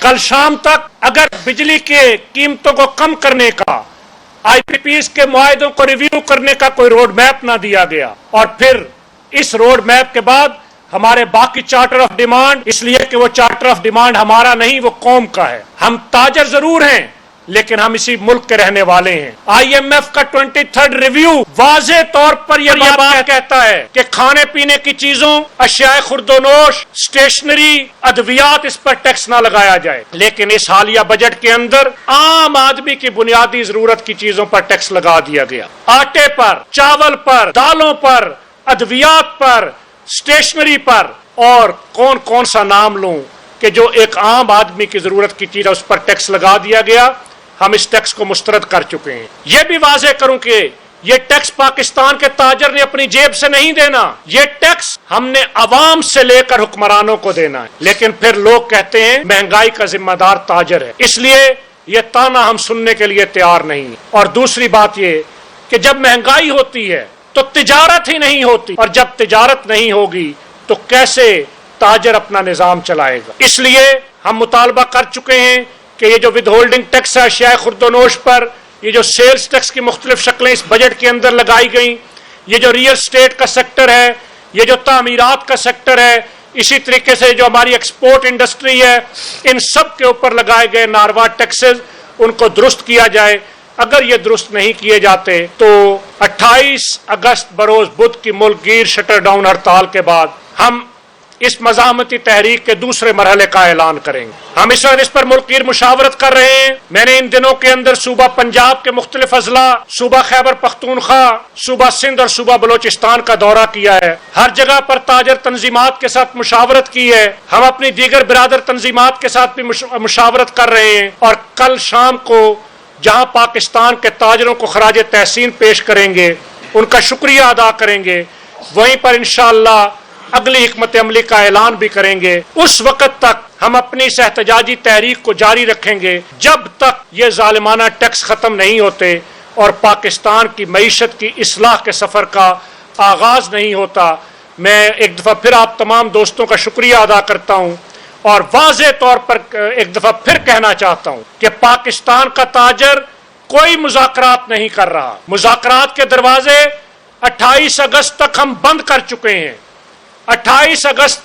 कल शाम तक अगर बिजली के कीमतों को कम करने का, IPPs के मुआहदों को रिव्यू करने का कोई रोड मैप ना दिया गया, और फिर इस रोड मैप के बाद हमारे बाकी चार्टर ऑफ डिमांड, इसलिए कि वो चार्टर ऑफ डिमांड हमारा नहीं, वो कौम का है। हम ताजर जरूर हैं लेकिन हम इसी मुल्क के रहने वाले हैं। IMF का 23rd रिव्यू वाज़े तौर पर यह बात कहता है कि खाने पीने की चीजों, अशियाए खुर्दोनोश, स्टेशनरी, अद्वियात, इस पर टैक्स ना लगाया जाए। लेकिन इस हालिया बजट के अंदर आम आदमी की बुनियादी जरूरत की चीजों पर टैक्स लगा दिया गया। आटे पर, चावल पर, दालों पर, अद्वियात पर, स्टेशनरी पर, और कौन कौन सा नाम लूं कि जो एक आम आदमी की जरूरत की चीज है उस पर टैक्स लगा दिया गया। हम इस टैक्स को मुस्तरद कर चुके हैं। यह भी वाज़े करूं कि यह टैक्स पाकिस्तान के ताजर ने अपनी जेब से नहीं देना, यह टैक्स हमने अवाम से लेकर हुक्मरानों को देना है। लेकिन फिर लोग कहते हैं महंगाई का जिम्मेदार ताजर है, इसलिए यह ताना हम सुनने के लिए तैयार नहीं। और दूसरी बात यह कि जब महंगाई होती है तो तिजारत ही नहीं होती, और जब तिजारत नहीं होगी तो कैसे ताजर अपना निजाम चलाएगा। इसलिए हम मुतालबा कर चुके हैं कि ये जो विद होल्डिंग टैक्स है अशियाए खुर्दोनोश पर, ये जो सेल्स टैक्स की मुख्तलिफ शक्लें इस बजट के अंदर लगाई गई, ये जो रियल स्टेट का सेक्टर है, ये जो तामीरात का सेक्टर है, इसी तरीके से जो हमारी एक्सपोर्ट इंडस्ट्री है, इन सब के ऊपर लगाए गए नारवा टैक्सेस, उनको दुरुस्त किया जाए। अगर ये दुरुस्त नहीं किए जाते तो 28 अगस्त बरोज बुध की मुल्कगीर शटर डाउन हड़ताल के बाद हम इस मज़ामती तहरीक के दूसरे मरहले का ऐलान करेंगे। हम इस वक्त इस पर मुल्कगीर मुशावरत कर रहे हैं। मैंने इन दिनों के अंदर सूबा पंजाब के मुख्तलिफ अजला, सूबा खैबर पख्तूनख्वा, सूबा सिंध और सूबा बलोचिस्तान का दौरा किया है। हर जगह पर ताजर तंजीमात के साथ मुशावरत की है। हम अपनी दीगर बिरादर तंजीमात के साथ भी मुशावरत कर रहे हैं, और कल शाम को जहां पाकिस्तान के ताजरों को खराज तहसीन पेश करेंगे, उनका शुक्रिया अदा करेंगे, वहीं पर इंशाअल्लाह अगली हिकमत अमली का ऐलान भी करेंगे। उस वक्त तक हम अपनी इस एहतजाजी तहरीक को जारी रखेंगे जब तक ये जालिमाना टैक्स खत्म नहीं होते और पाकिस्तान की मईशत की इस्लाह के सफर का आगाज नहीं होता। मैं एक दफा फिर आप तमाम दोस्तों का शुक्रिया अदा करता हूँ, और वाज़े तौर पर एक दफा फिर कहना चाहता हूँ कि पाकिस्तान का ताजर कोई मुज़ाकरात नहीं कर रहा। मुज़ाकरात के दरवाजे 28 अगस्त तक हम बंद कर चुके हैं। 28 अगस्त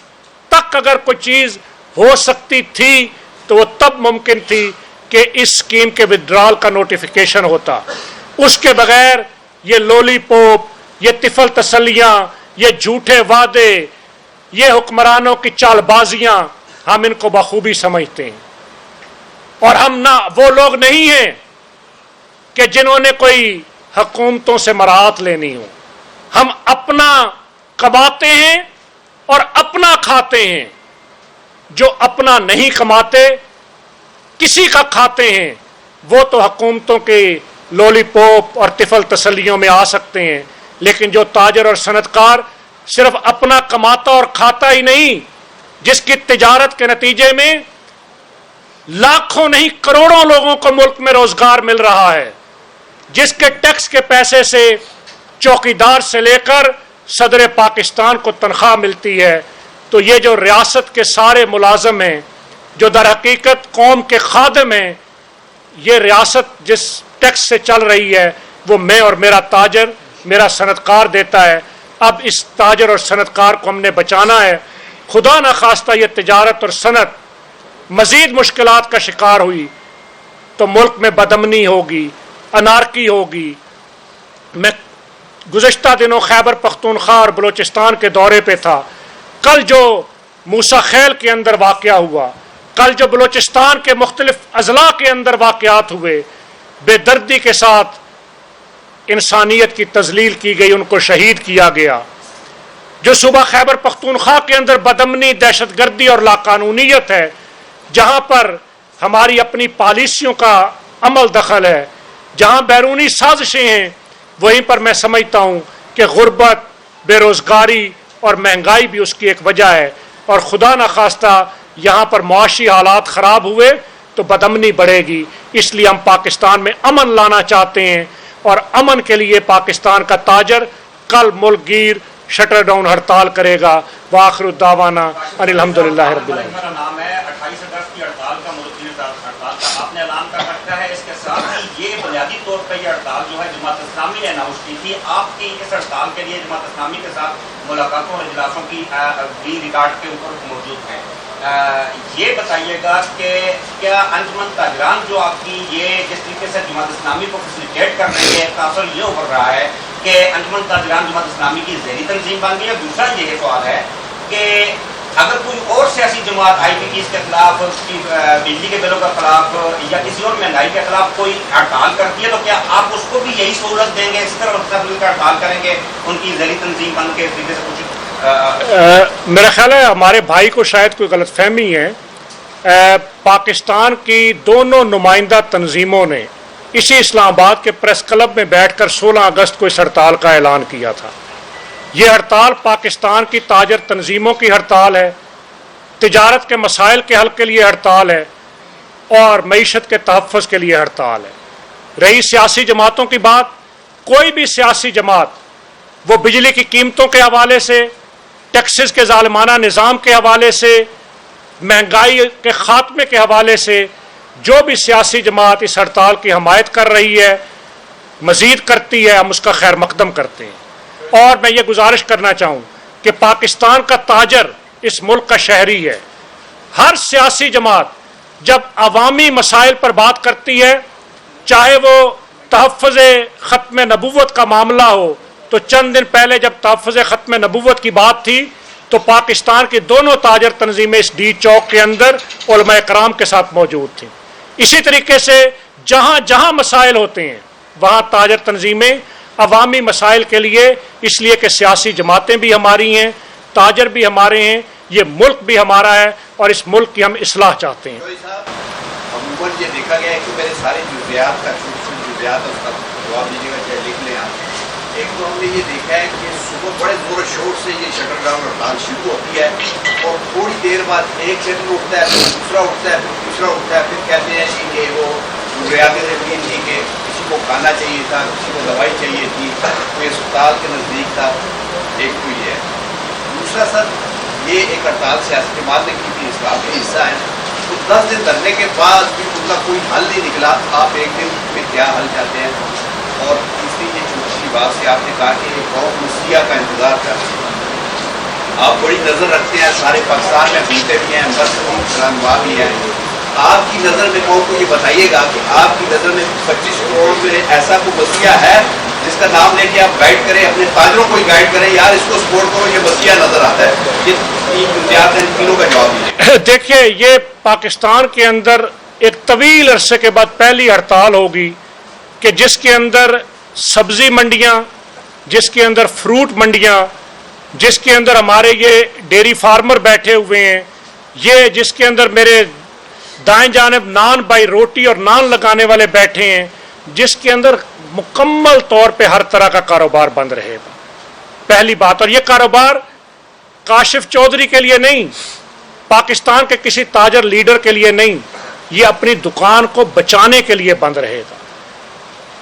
तक अगर कोई चीज हो सकती थी तो वो तब मुमकिन थी कि इस स्कीम के विड्रॉल का नोटिफिकेशन होता। उसके बगैर ये लॉलीपॉप, ये तिफल तसल्लियां, ये झूठे वादे, ये हुक्मरानों की चालबाजियां, हम इनको बखूबी समझते हैं। और हम ना वो लोग नहीं हैं कि जिन्होंने कोई हुकूमतों से मराहत लेनी हो। हम अपना कमाते हैं और अपना खाते हैं। जो अपना नहीं कमाते, किसी का खाते हैं, वो तो हुकूमतों के लॉलीपॉप और तिफल तसल्लियों में आ सकते हैं। लेकिन जो ताजर और सनतकार सिर्फ अपना कमाता और खाता ही नहीं, जिसकी तिजारत के नतीजे में लाखों नहीं करोड़ों लोगों को मुल्क में रोजगार मिल रहा है, जिसके टैक्स के पैसे से चौकीदार से लेकर सदर पाकिस्तान को तनख्वाह मिलती है, तो ये जो रियासत के सारे मुलाजम हैं, जो दर हकीकत कौम के खादिम हैं, ये रियासत जिस टैक्स से चल रही है वो मैं और मेरा ताजर, मेरा सनतकार देता है। अब इस ताजर और सनतकार को हमने बचाना है। खुदा न खास्ता ये तिजारत और सनत मजीद मुश्किलात का शिकार हुई तो मुल्क में बदअमनी होगी, अनारकी होगी। मैं गुज़श्ता दिनों खैबर पख्तूनख्वा और बलोचिस्तान के दौरे पे था। कल जो मूसा खैल के अंदर वाक़या हुआ, कल जो बलोचिस्तान के मुख्तलिफ अजला के अंदर वाक़यात हुए, बेदर्दी के साथ इंसानियत की तजलील की गई, उनको शहीद किया गया। जो सूबा खैबर पख्तूनख्वा के अंदर बदअमनी, दहशतगर्दी और लाकानूनियत है, जहाँ पर हमारी अपनी पॉलिसियों का अमल दखल है, जहाँ बैरूनी साजिशें हैं, वहीं पर मैं समझता हूँ कि गुर्बत, बेरोज़गारी और महंगाई भी उसकी एक वजह है। और खुदा न खास्ता यहाँ पर मुआशी हालात ख़राब हुए तो बदअमनी बढ़ेगी। इसलिए हम पाकिस्तान में अमन लाना चाहते हैं, और अमन के लिए पाकिस्तान का ताजर कल मुल्कगीर शटर डाउन हड़ताल करेगा। वाखिर दावाना अनिल हम्दुलिल्लाहि रब्बिल आलमीन। ہڑتال کا ملکی ہڑتال کا آپ نے اعلان کر رکھا ہے. اس کے ساتھ ہی یہ بنیادی طور پہ یہ ہڑتال جو ہے جماعت اسلامی نے اناؤنس کی تھی. آپ کی اس ہڑتال کے لیے جماعت اسلامی کے ساتھ ملاقاتوں اور اجلاسوں کی بھی ریکارڈ کے اوپر موجود ہیں. یہ بتائیے گا کہ کیا انجمن تاجران جو آپ کی یہ جس طریقے سے جماعت اسلامی کو فیسیلیٹیٹ کر رہی ہے تاثر یہ ابھر رہا ہے کہ انجمن تاجران جماعت اسلامی کی ذہنی تنظیم بن گئی ہے. دوسرا یہ سوال ہے کہ اگر کوئی اور سیاسی جماعت آئی پی کیس کے خلاف, بجلی کے بلوں کے خلاف یا کسی اور مہنگائی کے خلاف کوئی ہڑتال کرتی ہے تو کیا آپ اس کو بھی یہی سہولت دیں گے, اسی طرح مل کر ہڑتال کریں گے ان کی ذیلی تنظیم بن کے اس طریقے سے کچھ؟ میرا خیال ہے ہمارے بھائی کو شاید کوئی غلط فہمی ہے. پاکستان کی دونوں نمائندہ تنظیموں نے اسی اسلام آباد کے پریس کلب میں بیٹھ کر 16 اگست کو اس ہڑتال کا اعلان کیا تھا. یہ ہڑتال پاکستان کی تاجر تنظیموں کی ہڑتال ہے, تجارت کے مسائل کے حل کے لیے ہڑتال ہے اور معیشت کے تحفظ کے لیے ہڑتال ہے. رہی سیاسی جماعتوں کی بات, کوئی بھی سیاسی جماعت وہ بجلی کی قیمتوں کے حوالے سے, ٹیکسز کے ظالمانہ نظام کے حوالے سے, مہنگائی کے خاتمے کے حوالے سے جو بھی سیاسی جماعت اس ہڑتال کی حمایت کر رہی ہے, مزید کرتی ہے, ہم اس کا خیر مقدم کرتے ہیں. اور میں یہ گزارش کرنا چاہوں کہ پاکستان کا تاجر اس ملک کا شہری ہے. ہر سیاسی جماعت جب عوامی مسائل پر بات کرتی ہے, چاہے وہ تحفظ ختم نبوت کا معاملہ ہو, تو چند دن پہلے جب تحفظ ختم نبوت کی بات تھی تو پاکستان کی دونوں تاجر تنظیمیں اس ڈی چوک کے اندر علماء کرام کے ساتھ موجود تھیں. اسی طریقے سے جہاں جہاں مسائل ہوتے ہیں وہاں تاجر تنظیمیں عوامی مسائل کے لیے, اس لیے کہ سیاسی جماعتیں بھی ہماری ہیں, تاجر بھی ہمارے ہیں, یہ ملک بھی ہمارا ہے اور اس ملک کی ہم اصلاح چاہتے ہیں. عموماً یہ دیکھا گیا ہے کہ میرے سارے جزیات کا جزیات اس کا جواب دیجیے گا چاہے لکھ لیں آپ. ایک تو ہم نے یہ دیکھا ہے کہ صبح بڑے زور و شور سے یہ شٹر ڈاؤن ہڑتال شروع ہوتی ہے اور تھوڑی دیر بعد ایک شٹر اٹھتا ہے, پھر دوسرا اٹھتا ہے, پھر تیسرا اٹھتا ہے, پھر کہتے ہیں کہ وہ ریاضیں رکھی تھی کہ کسی کو کھانا چاہیے تھا, کسی کو دوائی چاہیے تھی, کوئی اسپتال کے نزدیک تھا. ایک تو یہ ہے. دوسرا سر یہ ایک ہڑتال سیاسی جماعت نے کی تھی, اس کا آپ بھی حصہ ہے. تو 10 دن دھرنے کے بعد بھی ان کا کوئی حل نہیں نکلا. آپ ایک دن میں کیا حل چاہتے ہیں؟ اور تیسری یہ چھوٹی سی بات سے آپ نے کہا کہ ایک قوم مسیح کا انتظار کر رہی ہے. آپ بڑی نظر رکھتے ہیں, سارے پاکستان میں گھومتے بھی ہیں, بس رنگوا بھی ہیں. آپ کی نظر میں قوم کو یہ بتائیے گا کہ آپ کی نظر میں 25 کروڑ میں ایسا کوئی مسیح ہے جس کا نام لے کے آپ گائیڈ کریں, اپنے تاجروں کو ہی گائیڈ کریں, یار اس کو سپورٹ کرو, یہ مسیح نظر آتا ہے. یہ تینوں کا جواب دیجیے. دیکھیے, یہ پاکستان کے اندر ایک طویل عرصے کے بعد پہلی ہڑتال ہوگی کہ جس کے اندر سبزی منڈیاں, جس کے اندر فروٹ منڈیاں, جس کے اندر ہمارے یہ ڈیری فارمر بیٹھے ہوئے ہیں, یہ جس کے اندر میرے دائیں جانب نان بائی روٹی اور نان لگانے والے بیٹھے ہیں, جس کے اندر مکمل طور پہ ہر طرح کا کاروبار بند رہے گا. پہلی بات. اور یہ کاروبار کاشف چودھری کے لیے نہیں, پاکستان کے کسی تاجر لیڈر کے لیے نہیں, یہ اپنی دکان کو بچانے کے لیے بند رہے گا.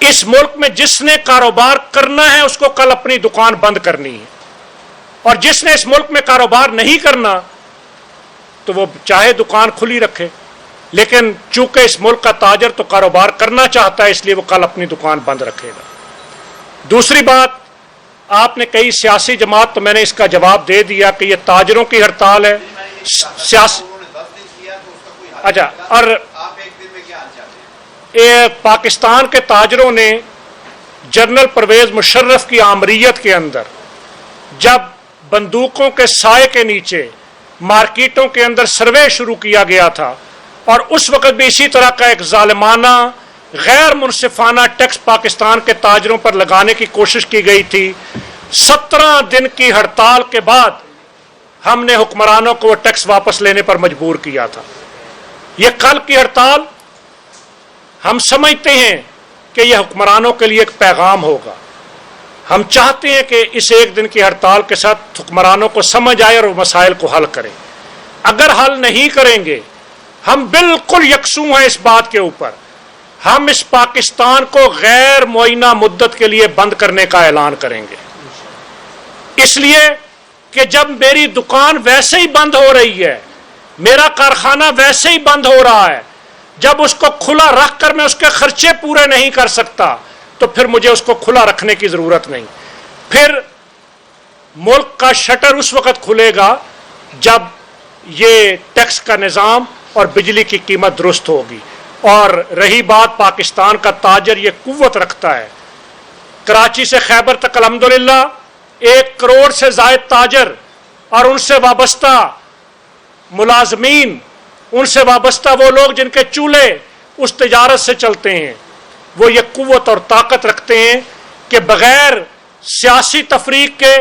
اس ملک میں جس نے کاروبار کرنا ہے اس کو کل اپنی دکان بند کرنی ہے, اور جس نے اس ملک میں کاروبار نہیں کرنا تو وہ چاہے دکان کھلی رکھے, لیکن چونکہ اس ملک کا تاجر تو کاروبار کرنا چاہتا ہے اس لیے وہ کل اپنی دکان بند رکھے گا. دوسری بات, آپ نے کئی سیاسی جماعت, تو میں نے اس کا جواب دے دیا کہ یہ تاجروں کی ہڑتال ہے. سیاسی اچھا, اور پاکستان کے تاجروں نے جنرل پرویز مشرف کی آمریت کے اندر جب بندوقوں کے سائے کے نیچے مارکیٹوں کے اندر سروے شروع کیا گیا تھا, اور اس وقت بھی اسی طرح کا ایک ظالمانہ غیر منصفانہ ٹیکس پاکستان کے تاجروں پر لگانے کی کوشش کی گئی تھی. 17 دن کی ہڑتال کے بعد ہم نے حکمرانوں کو وہ ٹیکس واپس لینے پر مجبور کیا تھا. یہ کل کی ہڑتال ہم سمجھتے ہیں کہ یہ حکمرانوں کے لیے ایک پیغام ہوگا. ہم چاہتے ہیں کہ اس ایک دن کی ہڑتال کے ساتھ حکمرانوں کو سمجھ آئے اور مسائل کو حل کریں. اگر حل نہیں کریں گے, ہم بالکل یکسوں ہیں اس بات کے اوپر, ہم اس پاکستان کو غیر معینہ مدت کے لیے بند کرنے کا اعلان کریں گے. اس لیے کہ جب میری دکان ویسے ہی بند ہو رہی ہے, मेरा कारखाना वैसे ही बंद हो रहा है, जब उसको खुला रख कर मैं उसके खर्चे पूरे नहीं कर सकता तो फिर मुझे उसको खुला रखने की जरूरत नहीं। फिर मुल्क का शटर उस वक्त खुलेगा जब ये टैक्स का निज़ाम और बिजली की कीमत दुरुस्त होगी। और रही बात पाकिस्तान का ताजर, ये कुव्वत रखता है। कराची से खैबर तक अल्हम्दुलिल्लाह 1 करोड़ से ज़ायद ताजर और उनसे वाबस्ता मुलाजमीन, उनसे वाबस्ता वो लोग जिनके चूल्हे उस तिजारत से चलते हैं, वो ये कुव्वत और ताकत रखते हैं कि बग़ैर सियासी तफरीक के,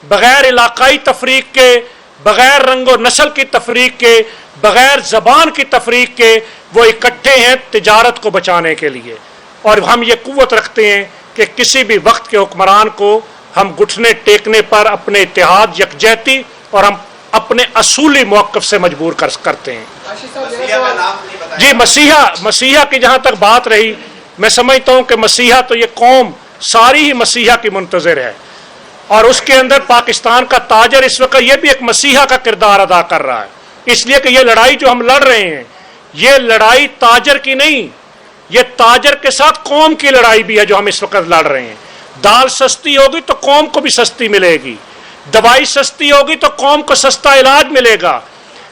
बग़ैर इलाकाई तफरीक के, बग़ैर रंग व नस्ल की तफरीक के, बग़ैर ज़बान की तफरीक के वो इकट्ठे हैं तिजारत को बचाने के लिए। और हम ये कुव्वत रखते हैं कि किसी भी वक्त के हुक्मरान को हम घुटने टेकने पर अपने इत्तेहाद, यकजहती और हम अपने असूली मौक़िफ़ से मजबूर करते हैं। जी, मसीहा की जहाँ तक बात रही, मैं समझता हूँ कि मसीहा तो ये कौम सारी ही मसीहा की मुंतज़िर है और उसके अंदर पाकिस्तान का ताजर इस वक्त ये भी एक मसीहा का किरदार अदा कर रहा है। इसलिए कि ये लड़ाई जो हम लड़ रहे हैं, ये लड़ाई ताजर की नहीं, ये ताजर के साथ कौम की लड़ाई भी है जो हम इस वक्त लड़ रहे हैं। दाल सस्ती होगी तो कौम को भी सस्ती मिलेगी, दवाई सस्ती होगी तो कौम को सस्ता इलाज मिलेगा,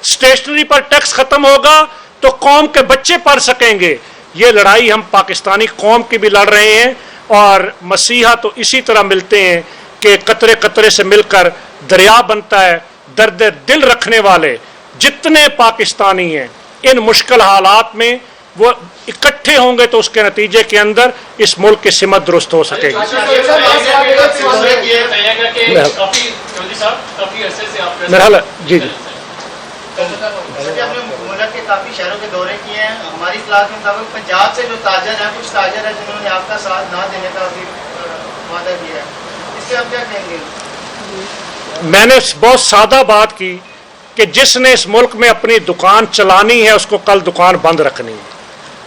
स्टेशनरी पर टैक्स खत्म होगा तो कौम के बच्चे पढ़ सकेंगे। ये लड़ाई हम पाकिस्तानी कौम की भी लड़ रहे हैं और मसीहा तो इसी तरह मिलते हैं कि कतरे कतरे से मिलकर दरिया बनता है। दर्द दिल रखने वाले जितने पाकिस्तानी हैं, इन मुश्किल हालात में वो इकट्ठे होंगे तो उसके नतीजे के अंदर इस मुल्क की सिमत दुरुस्त हो सकेगी। मेरा जी मुल्क के काफी शहरों के दौरे किए हैं, हमारी इत्तलात के मुताबिक पंजाब से जो ताजर हैं, कुछ ताजर हैं जिन्होंने आपका साथ ना देने का भी वादा किया है, इससे आप क्या कहेंगे? मैंने बहुत सादा बात की कि जिसने इस मुल्क में अपनी दुकान चलानी है उसको कल दुकान बंद रखनी है।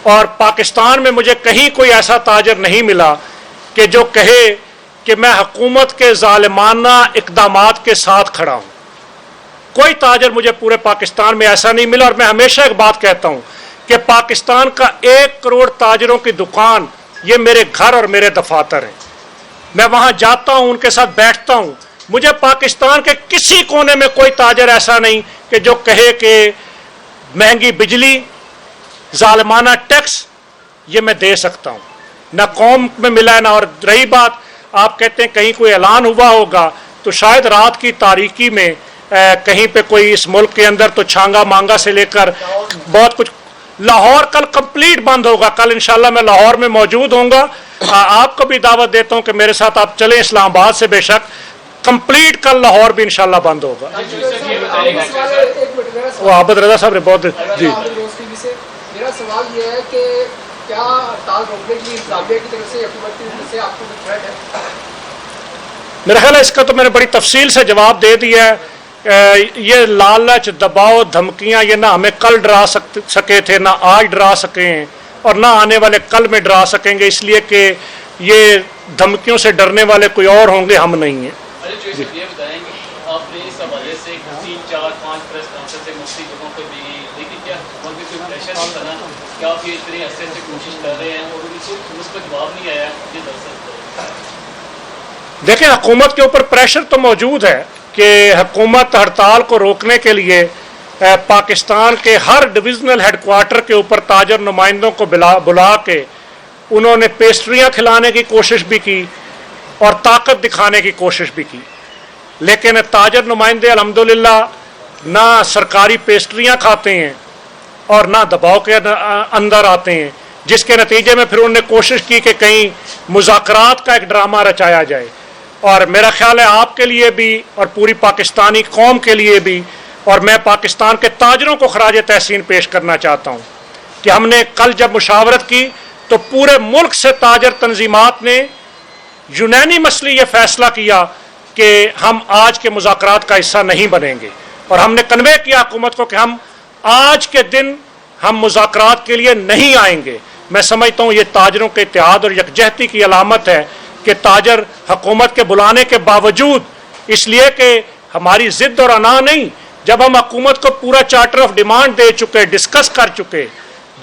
और पाकिस्तान में मुझे कहीं कोई ऐसा ताजर नहीं मिला कि जो कहे कि मैं हुकूमत के ज़ालिमाना इक़दामात के साथ खड़ा हूँ। कोई ताजर मुझे पूरे पाकिस्तान में ऐसा नहीं मिला। और मैं हमेशा एक बात कहता हूँ कि पाकिस्तान का 1 करोड़ ताजरों की दुकान ये मेरे घर और मेरे दफातर हैं। मैं वहाँ जाता हूँ, उनके साथ बैठता हूँ। मुझे पाकिस्तान के किसी कोने में कोई ताजर ऐसा नहीं कि जो कहे कि महंगी बिजली, ज़ालिमाना टैक्स ये मैं दे सकता हूँ। ना कौम में मिला है ना। और रही बात, आप कहते हैं कहीं कोई ऐलान हुआ होगा तो शायद रात की तारीकी में कहीं पे कोई इस मुल्क के अंदर तो छांगा मांगा से लेकर बहुत कुछ। लाहौर कल कंप्लीट बंद होगा। कल इंशाल्लाह मैं लाहौर में मौजूद होऊंगा। आपको भी दावत देता हूं कि मेरे साथ आप चलें इस्लामाबाद से। बेशक कंप्लीट कल लाहौर भी इंशाल्लाह बंद होगा। वो आबद रजा साहब ने बहुत जी। मेरा सवाल ये है कि क्या हड़ताल रोकने की इंतजामिया की तरफ से हुकूमत की तरफ से आपको कुछ थ्रेट है? मेरा ख्याल है इसका तो मैंने बड़ी तफसील से जवाब दे दिया है। ये लालच, दबाव, धमकियां ये ना हमें कल डरा सके थे, ना आज डरा सके हैं और ना आने वाले कल में डरा सकेंगे, इसलिए कि ये धमकियों से डरने वाले कोई और होंगे, हम नहीं हैं। ये बताएंगे आपने इस हवाले से 3, 4, 5 प्रेस कॉन्फ्रेंस से मुख्तलिफ जगहों पर भी, लेकिन क्या वहाँ पे कोई प्रेशर नहीं बना? क्या आप ये इतने अरसे से कोशिश कर रहे हैं और उस पर जवाब नहीं आया? ये देखें, हुकूमत के ऊपर प्रेशर तो मौजूद है कि हुकूमत हड़ताल को रोकने के लिए पाकिस्तान के हर डिविजनल हेडक्वार्टर के ऊपर ताजर नुमाइंदों को बुला के उन्होंने पेस्ट्रियाँ खिलाने की कोशिश भी की और ताकत दिखाने की कोशिश भी की। लेकिन ताजर नुमाइंदे अल्हम्दुलिल्लाह ना सरकारी पेस्ट्रियाँ खाते हैं और ना दबाव के अंदर आते हैं, जिसके नतीजे में फिर उन्होंने कोशिश की कि कहीं मुज़ाकरात का एक ड्रामा रचाया जाए। और मेरा ख्याल है आपके लिए भी और पूरी पाकिस्तानी कौम के लिए भी, और मैं पाकिस्तान के ताजरों को खराज तहसीन पेश करना चाहता हूँ कि हमने कल जब मुशावरत की तो पूरे मुल्क से ताजर तंजीमात ने यूनानिमसली ये फैसला किया कि हम आज के मुज़ाकरात का हिस्सा नहीं बनेंगे। और हमने कन्वे किया हुकूमत को कि हम आज के दिन हम मुज़ाकरात के लिए नहीं आएंगे। मैं समझता हूँ ये ताजरों के इत्तेहाद और यकजहती की अलामत है कि ताजर हुकूमत के बुलाने के बावजूद, इसलिए कि हमारी ज़िद और अना नहीं जब हम हुकूमत को पूरा चार्टर ऑफ डिमांड दे चुके, डिस्कस कर चुके,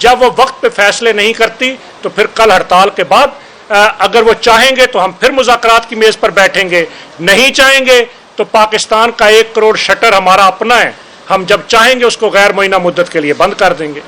जब वो वक्त पे फैसले नहीं करती तो फिर कल हड़ताल के बाद अगर वो चाहेंगे तो हम फिर मुज़ाकरात की मेज़ पर बैठेंगे, नहीं चाहेंगे तो पाकिस्तान का 1 करोड़ शटर हमारा अपना है, हम जब चाहेंगे उसको गैर मुअय्यना मुद्दत के लिए बंद कर देंगे।